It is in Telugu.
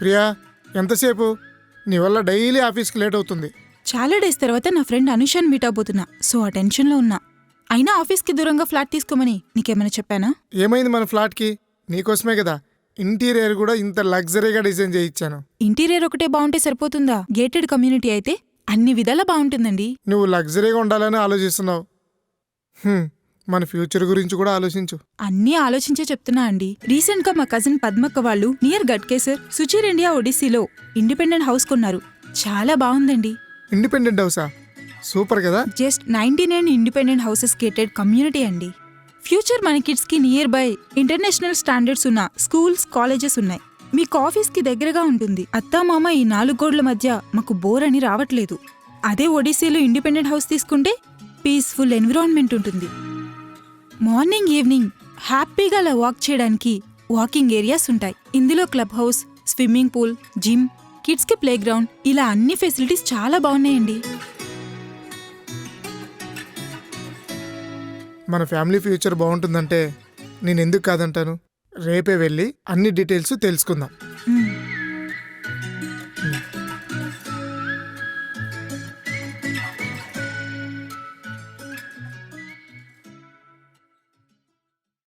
ప్రియా, ఎంతసేపు? నీ వల్ల డైలీ ఆఫీస్కి లేట్ అవుతుంది. చాలా డేస్ తర్వాత నా ఫ్రెండ్ అనుషాన్ మీట్ అవబోతున్నా, సో ఆ టెన్షన్లో ఉన్నా. అయినా ఆఫీస్కి దూరంగా ఫ్లాట్ తీసుకోమని నీకేమైనా చెప్పానా? ఏమైంది మన ఫ్లాట్కి? నీకోసమే కదా ఇంటీరియర్ కూడా ఇంత లగ్జరీగా డిజైన్ చేయించాను. ఇంటీరియర్ ఒకటే బాగుంటే సరిపోతుందా? గేటెడ్ కమ్యూనిటీ అయితే అన్ని విధాలా బాగుంటుందండి. నువ్వు లగ్జరీగా ఉండాలని ఆలోచిస్తున్నావు. మన ఫ్యూచర్ గురించి కూడా ఆలోచించు. అన్నీ ఆలోచించే చెప్తున్నా అండి. రీసెంట్ గా మా కజిన్ పద్మక్క వాళ్ళు నియర్ గట్కేసర్ సుచీర్ ఇండియా ఒడిస్సీలో ఇండిపెండెంట్ హౌస్ కొన్నారు. చాలా బాగుందండి. ఇండిపెండెంట్ హౌసా? సూపర్ కదా. Just 99 independent houses gated community అండి. ఫ్యూచర్ మన కిడ్స్ కి నియర్ బై ఇంటర్నేషనల్ స్టాండర్డ్స్ ఉన్న స్కూల్స్, కాలేజెస్ ఉన్నాయి. మీకు ఆఫీస్ కి దగ్గరగా ఉంటుంది. అత్తామామ ఈ 4 గోడల మధ్య మాకు బోర్ అని రావట్లేదు. అదే ఒడిస్సీలో ఇండిపెండెంట్ హౌస్ తీసుకుంటే పీస్ఫుల్ ఎన్విరాన్మెంట్ ఉంటుంది. మార్నింగ్, ఈవినింగ్ హ్యాపీగా అలా వాక్ చేయడానికి వాకింగ్ ఏరియాస్ ఉంటాయి. ఇందులో club house, swimming pool, gym, kids కి ప్లే గ్రౌండ్, ఇలా అన్ని ఫెసిలిటీస్ చాలా బాగున్నాయండి. మన ఫ్యామిలీ ఫ్యూచర్ బాగుంటుందంటే నేను ఎందుకు కాదంటాను. రేపే వెళ్ళి అన్ని డీటెయిల్స్ తెలుసుకుందాం.